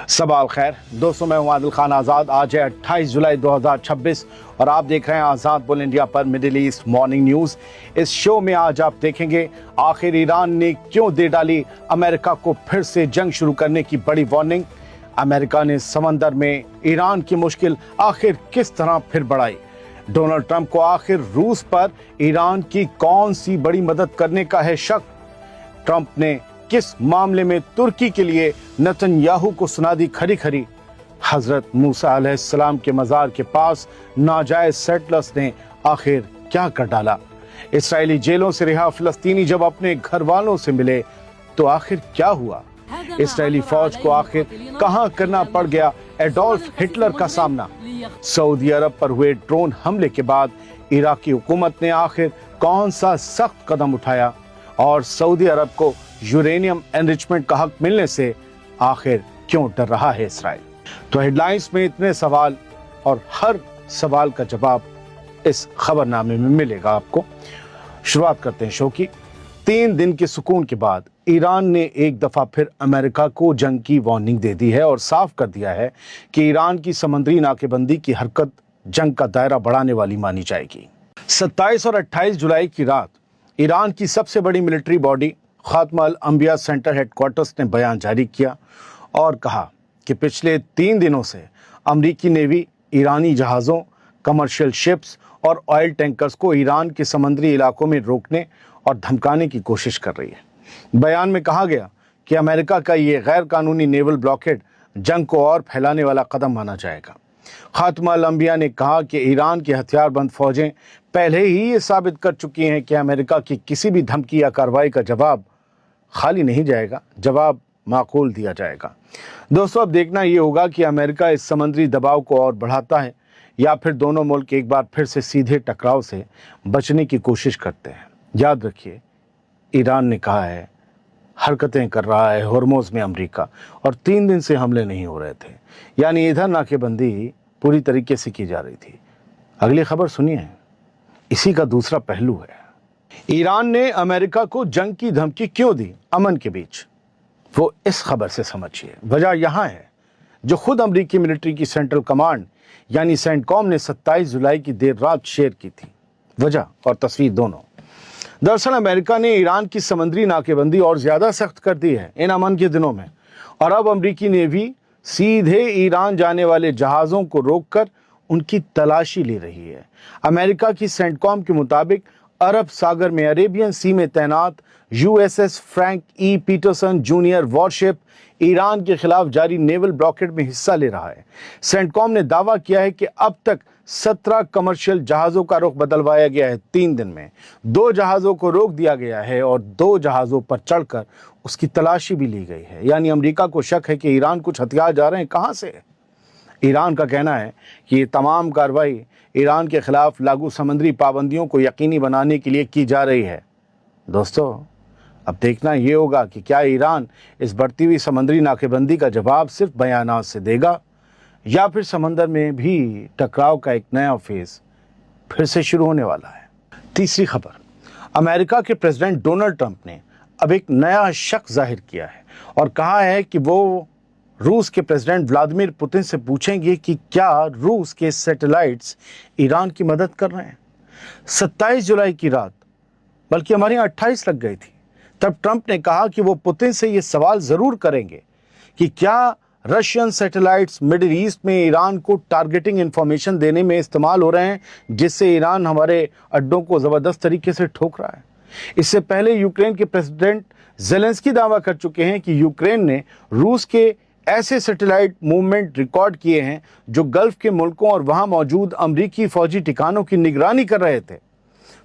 सबाल खैर दोस्तों, मैं हूं आदिल खान आज़ाद। आज है 28 जुलाई 2026 और आप देख रहे हैं आज़ाद बोल इंडिया पर मिडिल ईस्ट मॉर्निंग न्यूज़। इस शो में आज आप देखेंगे आखिर ईरान ने क्यों दे डाली अमेरिका को फिर से जंग शुरू करने की बड़ी वार्निंग। अमेरिका ने समंदर में ईरान की मुश्किल आखिर किस तरह फिर बढ़ाई। डोनाल्ड ट्रंप को आखिर रूस पर ईरान की कौन सी बड़ी मदद करने का है शक। ट्रंप ने किस मामले में तुर्की के लिए नेतन्याहू को सुना दी खरी खरी। हजरत मूसा अलैहिस्सलाम के मजार के पास नाजायज सेटलर्स ने आखिर क्या कर डाला। इस्राएली जेलों से रिहा फिलिस्तीनी जब अपने घर वालों से मिले तो आखिर क्या हुआ। इस्राएली फौज को आखिर कहां करना पड़ गया एडोल्फ हिटलर का सामना। सऊदी अरब पर हुए ड्रोन हमले के बाद इराकी हुकूमत ने आखिर कौन सा सख्त कदम उठाया और सऊदी अरब को यूरेनियम एनरिचमेंट का हक मिलने से आखिर क्यों डर रहा है इस्राएल। तो हेडलाइंस में इतने सवाल और हर सवाल का जवाब इस खबरनामे में मिलेगा आपको। शुरुआत करते हैं शो की। 3 दिन के सुकून के बाद ईरान ने एक दफा फिर अमेरिका को जंग की वार्निंग दे दी है और साफ कर दिया है कि ईरान की समुद्री नाकेबंदी की हरकत जंग का दायरा बढ़ाने वाली मानी जाएगी। 27 और 28 जुलाई की रात ईरान की सबसे बड़ी मिलिट्री बॉडी खात्मा अल अंबिया सेंटर हेडक्वार्टर्स ने बयान जारी किया और कहा कि पिछले 3 दिनों से अमरीकी नेवी ईरानी जहाज़ों, कमर्शियल शिप्स और ऑयल टैंकर्स को ईरान के समुद्री इलाकों में रोकने और धमकाने की कोशिश कर रही है। बयान में कहा गया कि अमेरिका का ये गैर कानूनी नेवल ब्लॉकेड जंग को और फैलाने वाला कदम माना जाएगा। खात्मा अल अंबिया ने कहा कि ईरान की हथियारबंद फौजें पहले ही ये साबित कर चुकी हैं कि अमेरिका की किसी भी धमकी या कार्रवाई का जवाब खाली नहीं जाएगा, जवाब माकूल दिया जाएगा। दोस्तों, अब देखना ये होगा कि अमेरिका इस समुद्री दबाव को और बढ़ाता है या फिर दोनों मुल्क एक बार फिर से सीधे टकराव से बचने की कोशिश करते हैं। याद रखिए, ईरान ने कहा है हरकतें कर रहा है हॉर्मोज में अमेरिका और 3 दिन से हमले नहीं हो रहे थे, यानी इधर नाकेबंदी पूरी तरीके से की जा रही थी। अगली खबर सुनिए, इसी का दूसरा पहलू है। ईरान ने अमेरिका को जंग की धमकी क्यों दी अमन के बीच, वो इस खबर से समझिए। वजह यहां है जो खुद अमेरिकी मिलिट्री की सेंट्रल कमांड यानी सेंटकॉम ने 27 जुलाई की देर रात शेयर की थी। वजह और तस्वीर दोनों। दरअसल अमेरिका ने ईरान की समुद्री नाकेबंदी और ज्यादा सख्त कर दी है इन अमन के दिनों में और अब अमेरिकी नेवी सीधे ईरान जाने वाले जहाजों को रोककर उनकी तलाशी ले रही है। अमेरिका की सेंटकॉम के मुताबिक अरब सागर में अरेबियन सी में तैनात USS Frank E Petersen Junior warship Iran के खिलाफ जारी नेवल ब्लॉकेड में हिस्सा ले रहा है। सेंटकॉम ने दावा किया है कि अब तक 17 कमर्शियल जहाजों का रुख बदलवाया गया है। 3 दिन में 2 जहाजों को रोक दिया गया है और 2 जहाजों पर चढ़कर उसकी तलाशी भी ली गई है। यानी अमेरिका को शक है कि ईरान कुछ हथियार जा रहे हैं कहां से। ईरान का कहना है कि ये तमाम कार्रवाई ईरान के खिलाफ लागू समुद्री पाबंदियों को यकीनी बनाने के लिए की जा रही है। दोस्तों, अब देखना ये होगा कि क्या ईरान इस बढ़ती हुई समुद्री नाकेबंदी का जवाब सिर्फ बयानात से देगा या फिर समंदर में भी टकराव का एक नया फेज फिर से शुरू होने वाला है। तीसरी खबर, अमेरिका के प्रेसिडेंट डोनाल्ड ट्रंप ने अब एक नया शक जाहिर किया है और कहा है कि वो रूस के प्रेसिडेंट व्लादिमीर पुतिन से पूछेंगे कि क्या रूस के सैटेलाइट्स ईरान की मदद कर रहे हैं। 27 जुलाई की रात, बल्कि हमारे यहाँ 28 लग गई थी, तब ट्रंप ने कहा कि वो पुतिन से ये सवाल जरूर करेंगे कि क्या रशियन सैटेलाइट्स मिडिल ईस्ट में ईरान को टारगेटिंग इंफॉर्मेशन देने में इस्तेमाल हो रहे हैं, जिससे ईरान हमारे अड्डों को जबरदस्त तरीके से ठोक रहा है। इससे पहले यूक्रेन के प्रेसिडेंट जेलेंस्की दावा कर चुके हैं कि यूक्रेन ने रूस के ऐसे सैटेलाइट मूवमेंट रिकॉर्ड किए हैं जो गल्फ के मुल्कों और वहां मौजूद अमरीकी फौजी ठिकानों की निगरानी कर रहे थे।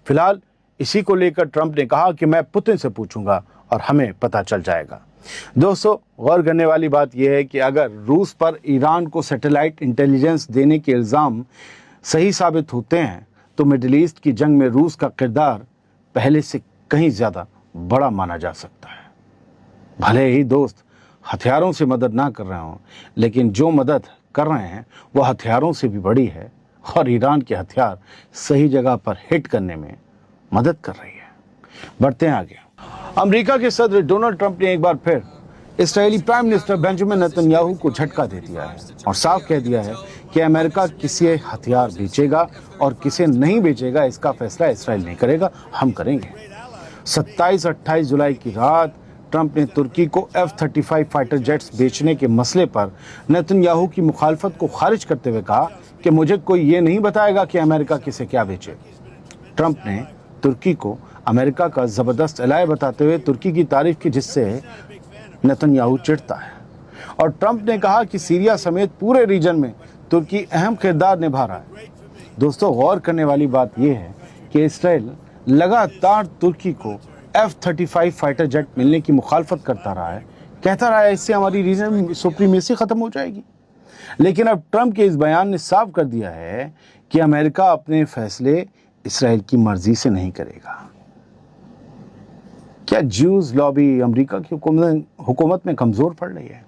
फिलहाल इसी को लेकर ट्रंप ने कहा कि मैं पुतिन से पूछूंगा और हमें पता चल जाएगा। दोस्तों, गौर करने वाली बात यह है कि अगर रूस पर ईरान को सैटेलाइट इंटेलिजेंस देने के इल्ज़ाम सही साबित होते हैं तो मिडिल ईस्ट की जंग में रूस का किरदार पहले से कहीं ज़्यादा बड़ा माना जा सकता है। भले ही दोस्त हथियारों से मदद ना कर रहे हों, लेकिन जो मदद कर रहे हैं वो हथियारों से भी बड़ी है और ईरान के हथियार सही जगह पर हिट करने में मदद कर रही है। बढ़ते हैं आगे। अमेरिका के सदर डोनाल्ड ट्रंप ने एक बार फिर اسرائیلی پرائم منسٹر بینجامن نیتن یاہو کو جھٹکا دے دیا ہے اور صاف کہہ دیا ہے کہ امریکہ کسی ہتھیار بیچے گا اور کسے نہیں بیچے گا اس کا فیصلہ اسرائیل نہیں کرے گا، ہم کریں گے۔ 27-28 جولائی کی رات ٹرمپ نے ترکی کو F-35 فائٹر جیٹس بیچنے کے مسئلے پر نیتن یاہو کی مخالفت کو خارج کرتے ہوئے کہا کہ مجھے کوئی یہ نہیں بتائے گا کہ امریکہ کسے کیا بیچے۔ ٹرمپ نے ترکی کو امریکہ کا زبردست الائے بتاتے ہوئے ترکی کی تعریف کی، جس سے نیتن یاہو چڑھتا ہے، اور ٹرمپ نے کہا کہ سیریا سمیت پورے ریجن میں ترکی اہم کردار نبھا رہا ہے۔ دوستو، غور کرنے والی بات یہ ہے کہ اسرائیل لگاتار ترکی کو F-35 فائٹر جیٹ ملنے کی مخالفت کرتا رہا ہے، کہتا رہا ہے اس سے ہماری ریجن میں سپریمیسی ختم ہو جائے گی، لیکن اب ٹرمپ کے اس بیان نے صاف کر دیا ہے کہ امریکہ اپنے فیصلے اسرائیل کی مرضی سے نہیں کرے گا۔ کیا جیوز لابی امریکہ کی حکومت میں کمزور پڑ رہی ہے؟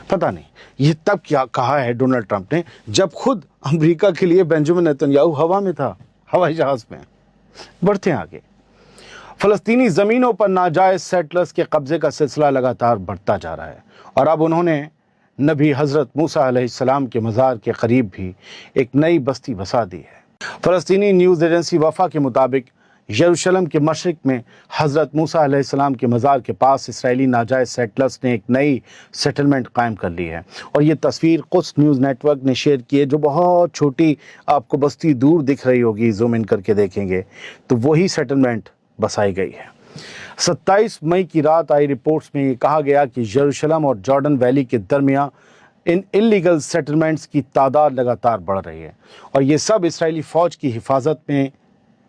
پتہ نہیں، یہ تب کیا کہا ہے ڈونلڈ ٹرمپ نے جب خود امریکہ کے لیے بینجامن نیتن یاہو ہوا میں تھا، ہوائی جہاز میں۔ بڑھتے ہیں آگے۔ فلسطینی زمینوں پر ناجائز سیٹلرز کے قبضے کا سلسلہ لگاتار بڑھتا جا رہا ہے، اور اب انہوں نے نبی حضرت موسیٰ علیہ السلام کے مزار کے قریب بھی ایک نئی بستی بسا دی ہے۔ فلسطینی نیوز ایجنسی وفا کے مطابق یروشلم کے مشرق میں حضرت موسیٰ علیہ السلام کے مزار کے پاس اسرائیلی ناجائز سیٹلرز نے ایک نئی سیٹلمنٹ قائم کر لی ہے، اور یہ تصویر قدس نیوز نیٹ ورک نے شیئر کی ہے، جو بہت چھوٹی آپ کو بستی دور دکھ رہی ہوگی، زوم ان کر کے دیکھیں گے تو وہی سیٹلمنٹ بسائی گئی ہے۔ 27 مئی کی رات آئی رپورٹس میں یہ کہا گیا کہ یروشلم اور جارڈن ویلی کے درمیان ان انلیگل سیٹلمنٹس کی تعداد لگاتار بڑھ رہی ہے، اور یہ سب اسرائیلی فوج کی حفاظت میں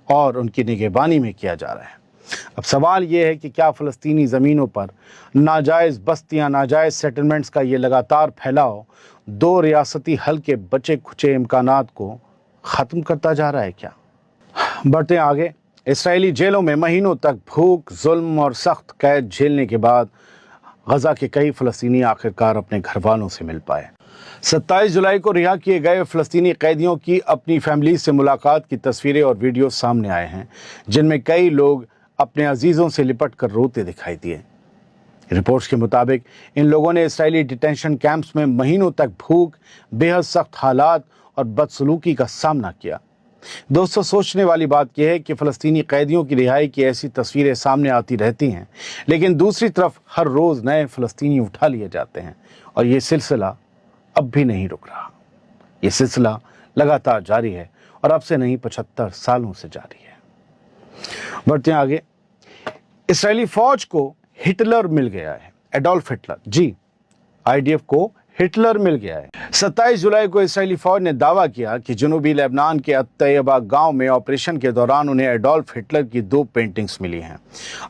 اور ان کی نگہبانی میں کیا جا رہا ہے۔ اب سوال یہ ہے کہ کیا فلسطینی زمینوں پر ناجائز بستیاں، ناجائز سیٹلمنٹس کا یہ لگاتار پھیلاؤ دو ریاستی حل کے بچے کھچے امکانات کو ختم کرتا جا رہا ہے کیا؟ بڑھتے ہیں آگے۔ اسرائیلی جیلوں میں مہینوں تک بھوک، ظلم اور سخت قید جھیلنے کے بعد غزہ کے کئی فلسطینی آخرکار اپنے گھر والوں سے مل پائے۔ 27 جولائی کو رہا کیے گئے فلسطینی قیدیوں کی اپنی فیملی سے ملاقات کی تصویریں اور ویڈیو سامنے آئے ہیں، جن میں کئی لوگ اپنے عزیزوں سے لپٹ کر روتے دکھائی دیے۔ رپورٹس کے مطابق ان لوگوں نے اسرائیلی ڈیٹینشن کیمپس میں مہینوں تک بھوک، بے حد سخت حالات اور بدسلوکی کا سامنا کیا۔ دوستو، سوچنے والی بات یہ ہے کہ فلسطینی قیدیوں کی رہائی کی ایسی تصویریں سامنے آتی رہتی ہیں، لیکن دوسری طرف ہر روز نئے فلسطینی اٹھا لیے جاتے ہیں، اور یہ سلسلہ اب بھی نہیں رک رہا۔ یہ سلسلہ لگاتار جاری ہے، اور اب سے نہیں 75 سالوں سے جاری ہے۔ بڑھتے ہیں آگے۔ اسرائیلی فوج کو ہٹلر مل گیا ہے، ایڈولف ہٹلر۔ جی، IDF کو ہٹلر مل گیا ہے۔ 27 جولائی کو اسرائیلی فوج نے دعویٰ کیا کہ جنوبی لبنان کے الطیبہ گاؤں میں آپریشن کے دوران انہیں ایڈولف ہٹلر کی 2 پینٹنگز ملی ہیں۔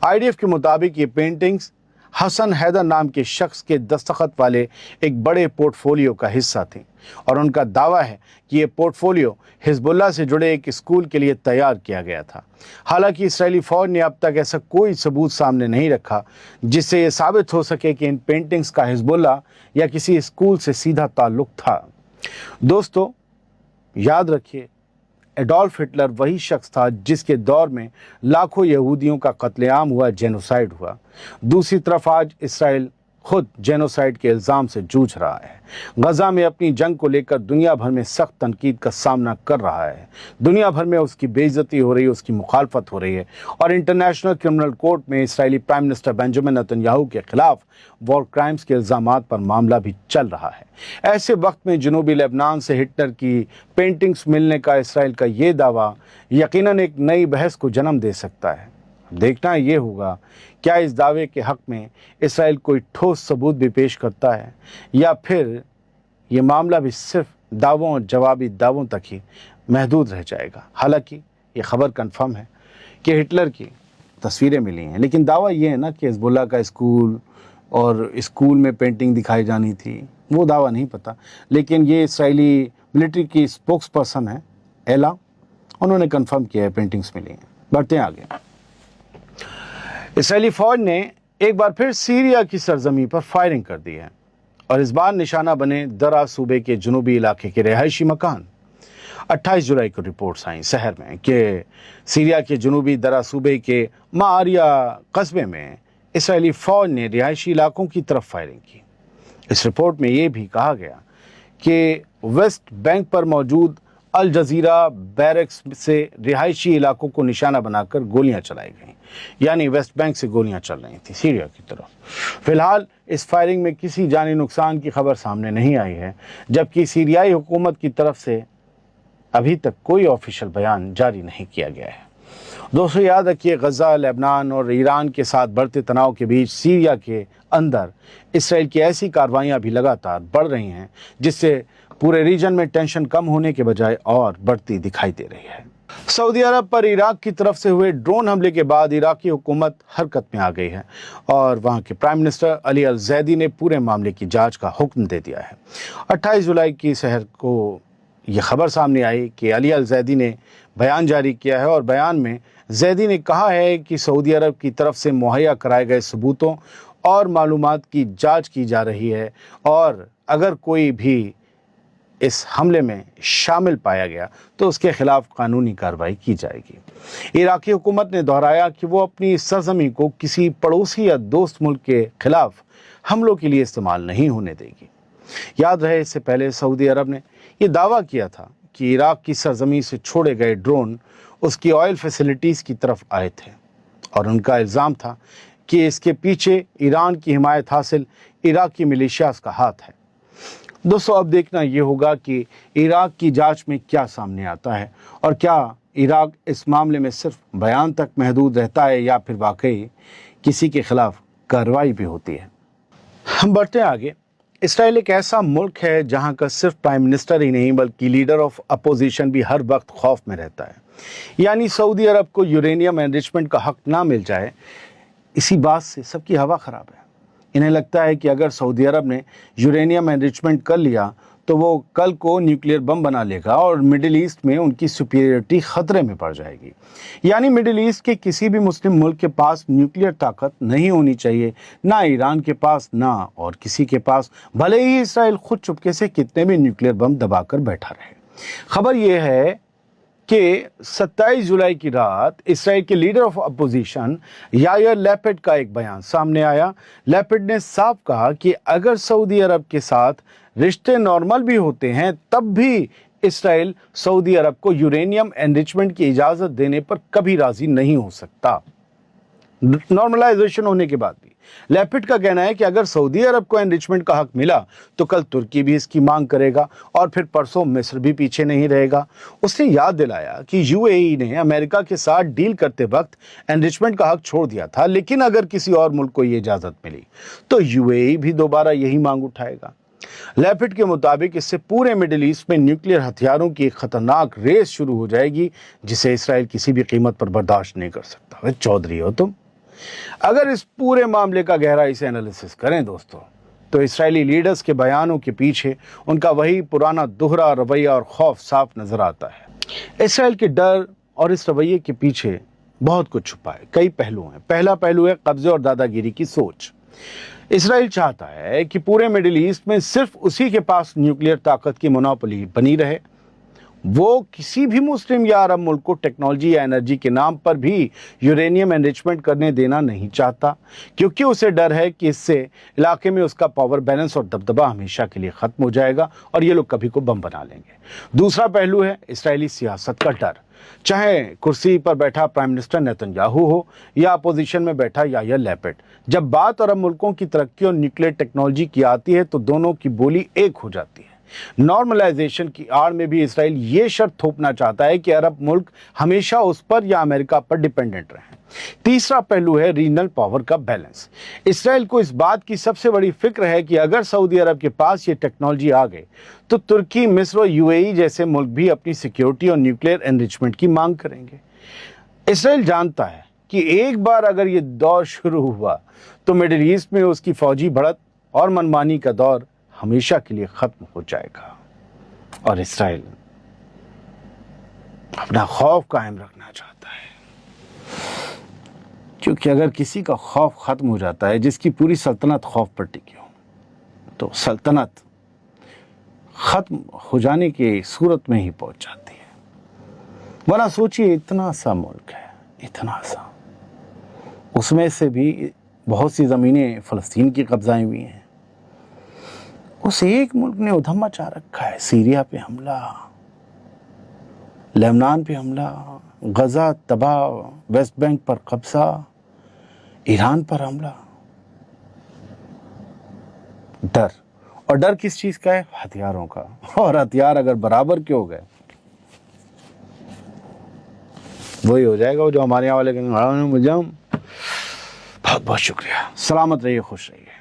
IDF کے مطابق یہ پینٹنگز حسن حیدر نام کے شخص کے دستخط والے ایک بڑے پورٹ فولیو کا حصہ تھیں، اور ان کا دعویٰ ہے کہ یہ پورٹ فولیو حزب اللہ سے جڑے ایک اسکول کے لیے تیار کیا گیا تھا۔ حالانکہ اسرائیلی فوج نے اب تک ایسا کوئی ثبوت سامنے نہیں رکھا جس سے یہ ثابت ہو سکے کہ ان پینٹنگز کا حزب اللہ یا کسی اسکول سے سیدھا تعلق تھا۔ دوستو، یاد رکھیے، ایڈولف ہٹلر وہی شخص تھا جس کے دور میں لاکھوں یہودیوں کا قتل عام ہوا، جینوسائیڈ ہوا۔ دوسری طرف آج اسرائیل خود جینوسائیڈ کے الزام سے جوجھ رہا ہے۔ غزہ میں اپنی جنگ کو لے کر دنیا بھر میں سخت تنقید کا سامنا کر رہا ہے۔ دنیا بھر میں اس کی بے عزتی ہو رہی ہے، اس کی مخالفت ہو رہی ہے، اور انٹرنیشنل کرمنل کورٹ میں اسرائیلی پرائم منسٹر بینجامن نیتن یاہو کے خلاف وار کرائمز کے الزامات پر معاملہ بھی چل رہا ہے۔ ایسے وقت میں جنوبی لبنان سے ہٹلر کی پینٹنگز ملنے کا اسرائیل کا یہ دعویٰ یقیناً ایک نئی بحث کو جنم دے سکتا ہے۔ دیکھنا یہ ہوگا کیا اس دعوے کے حق میں اسرائیل کوئی ٹھوس ثبوت بھی پیش کرتا ہے، یا پھر یہ معاملہ بھی صرف دعووں اور جوابی دعووں تک ہی محدود رہ جائے گا۔ حالانکہ یہ خبر کنفرم ہے کہ ہٹلر کی تصویریں ملی ہیں، لیکن دعویٰ یہ ہے نا کہ حزب اللہ کا اسکول اور اسکول میں پینٹنگ دکھائی جانی تھی، وہ دعویٰ نہیں پتہ، لیکن یہ اسرائیلی ملٹری کی اسپوکس پرسن ہے ایلا، انہوں نے کنفرم کیا ہے پینٹنگز ملی ہیں۔ بڑھتے ہیں آگے۔ اسرائیلی فوج نے ایک بار پھر سیریا کی سرزمین پر فائرنگ کر دی ہے، اور اس بار نشانہ بنے درہ صوبے کے جنوبی علاقے کے رہائشی مکان۔ 28 جولائی کو رپورٹس آئیں شہر میں کہ سیریا کے جنوبی درہ صوبے کے معاریہ قصبے میں इसराइली फौज ने रिहायशी इलाकों की तरफ फायरिंग की। इस रिपोर्ट में ये भी कहा गया कि वेस्ट बैंक पर मौजूद अल जजीरा बैरक्स से रिहायशी इलाकों को निशाना बनाकर गोलियां चलाई गईं, यानी वेस्ट बैंक से गोलियां चल रही थी सीरिया की तरफ। फिलहाल इस फायरिंग में किसी जानी नुकसान की खबर सामने नहीं आई है, जबकि सीरियाई हुकूमत की तरफ से अभी तक कोई ऑफिशियल बयान जारी नहीं किया गया है। दोस्तों याद रखिए, गजा, लेबनान और ईरान के साथ बढ़ते तनाव के बीच सीरिया के अंदर इसराइल की ऐसी कार्रवाइयां भी लगातार बढ़ रही हैं, जिससे पूरे रीजन में टेंशन कम होने के बजाय और बढ़ती दिखाई दे रही है। सऊदी अरब पर इराक की तरफ से हुए ड्रोन हमले के बाद इराकी हुकूमत हरकत में आ गई है और वहां के प्राइम मिनिस्टर अली अल जैदी ने पूरे मामले की जांच का हुक्म दे दिया है। 28 जुलाई की शहर को यह खबर सामने आई कि अली अल जैदी ने बयान जारी किया है और बयान में जैदी ने कहा है कि सऊदी अरब की तरफ से मुहैया कराए गए सबूतों और मालूमात की जांच की जा रही है और अगर कोई भी इस हमले में शामिल पाया गया तो उसके खिलाफ कानूनी कार्रवाई की जाएगी। इराकी हुकूमत ने दोहराया कि वो अपनी सरजमी को किसी पड़ोसी या दोस्त मुल्क के खिलाफ हमलों के लिए इस्तेमाल नहीं होने देगी। याद रहे, इससे पहले सऊदी अरब ने यह दावा किया था कि इराक की सरजमी से छोड़े गए ड्रोन उसकी ऑयल फैसिलिटीज़ की तरफ आए थे और उनका इल्ज़ाम था कि इसके पीछे ईरान की हिमायत हासिल इराकी मिलिशियाज का हाथ है। दोस्तों अब देखना ये होगा कि इराक की जांच में क्या सामने आता है और क्या इराक इस मामले में सिर्फ बयान तक महदूद रहता है या फिर वाकई किसी के खिलाफ कार्रवाई भी होती है। हम बढ़ते हैं आगे। इसराइल एक ऐसा मुल्क है जहां का सिर्फ प्राइम मिनिस्टर ही नहीं बल्कि लीडर ऑफ अपोजिशन भी हर वक्त खौफ में रहता है, यानी सऊदी अरब को यूरेनियम एनरिचमेंट का हक ना मिल जाए, इसी बात से सबकी हवा खराब है। इन्हें लगता है कि अगर सऊदी अरब ने यूरेनियम एनरिचमेंट कर लिया तो वो कल को न्यूक्लियर बम बना लेगा और मिडिल ईस्ट में उनकी सुपीरियरिटी खतरे में पड़ जाएगी। यानी मिडिल ईस्ट के किसी भी मुस्लिम मुल्क के पास न्यूक्लियर ताकत नहीं होनी चाहिए, ना ईरान के पास ना और किसी के पास, भले ही इसराइल खुद चुपके से कितने भी न्यूक्लियर बम दबाकर बैठा रहे। खबर यह है कि 27 जुलाई की रात इसराइल के leader of opposition Yair Lapid का एक बयान सामने आया। लैपिड ने साफ कहा कि अगर सऊदी अरब के साथ रिश्ते नॉर्मल भी होते हैं तब भी इसराइल सऊदी अरब को यूरेनियम एनरिचमेंट की इजाज़त देने पर कभी राजी नहीं हो सकता, नॉर्मलाइजेशन होने के बाद भी। लैपिड का कहना है कि अगर सऊदी अरब को एनरिचमेंट का हक मिला तो कल तुर्की भी इसकी मांग करेगा और फिर परसों मिस्र भी पीछे नहीं रहेगा। उसने याद दिलाया कि यूएई ने अमेरिका के साथ डील करते वक्त एनरिचमेंट का हक छोड़ दिया था, लेकिन अगर किसी और मुल्क को ये इजाज़त मिली तो यूएई भी दोबारा यही मांग उठाएगा। लैपिड के मुताबिक इससे पूरे मिडिल ईस्ट में न्यूक्लियर हथियारों की एक खतरनाक रेस शुरू हो जाएगी जिसे इसराइल किसी भी कीमत पर बर्दाश्त नहीं कर सकता। वे चौधरी हो तुम। अगर इस पूरे मामले का गहराई से एनालिसिस करें दोस्तों, तो इसराइली लीडर्स के बयानों के पीछे उनका वही पुराना दोहरा रवैया और खौफ साफ नजर आता है। इसराइल के डर और इस रवैये के पीछे बहुत कुछ छुपा है, कई पहलू हैं। पहला पहलू है कब्जे और दादागिरी की सोच। इसराइल चाहता है कि पूरे मिडिल ईस्ट में सिर्फ उसी के पास न्यूक्लियर ताकत की मोनोपोली बनी रहे। वो किसी भी मुस्लिम या अरब मुल्क को टेक्नोलॉजी या एनर्जी के नाम पर भी यूरेनियम एनरिचमेंट करने देना नहीं चाहता, क्योंकि उसे डर है कि इससे इलाके में उसका पावर बैलेंस और दबदबा हमेशा के लिए ख़त्म हो जाएगा और ये लोग कभी को बम बना लेंगे। दूसरा पहलू है इसराइली सियासत का डर। चाहे कुर्सी पर बैठा प्राइम मिनिस्टर नेतन्याहू हो या अपोजिशन में बैठा यायर लैपिड, जब बात अरब मुल्कों की तरक्की और न्यूक्लियर टेक्नोलॉजी की आती है तो दोनों की बोली एक हो जाती है। नॉर्मलाइजेशन की आड़ में भी इसराइल ये शर्त थोपना चाहता है कि अरब मुल्क हमेशा उस पर या अमेरिका पर डिपेंडेंट रहें। तीसरा पहलू है रीजनल पावर का बैलेंस। इसराइल को इस बात की सबसे बड़ी फिक्र है कि अगर सऊदी अरब के पास ये टेक्नोलॉजी आ गई तो तुर्की, मिस्र और यूएई जैसे मुल्क भी अपनी सिक्योरिटी और न्यूक्लियर एनरिचमेंट की मांग करेंगे। इसराइल जानता है कि एक बार अगर ये दौर शुरू हुआ तो मिडिल ईस्ट में उसकी फौजी बढ़त और मनमानी का दौर हमेशा के लिए खत्म हो जाएगा और इसराइल अपना खौफ कायम रखना चाहता है, क्योंकि अगर किसी का खौफ खत्म हो जाता है, जिसकी पूरी सल्तनत खौफ पर टिकी हो, तो सल्तनत खत्म हो जाने की सूरत में ही पहुंच जाती है। वरना सोचिए, इतना सा मुल्क है, इतना सा, उसमें से भी بہت سی زمینیں فلسطین کی قبضائیں ہوئی ہیں. اس ایک ملک نے ادھم مچا رکھا ہے. سیریا پہ حملہ، لبنان پہ حملہ، غزہ تباہ، ویسٹ بینک پر قبضہ، ایران پر حملہ. ڈر. اور ڈر کس چیز کا ہے؟ ہتھیاروں کا. اور ہتھیار اگر برابر کے ہو گئے وہی ہو جائے گا جو ہمارے یہاں والے کہیں گے. بہت بہت شکریہ. سلامت رہیے، خوش رہیے.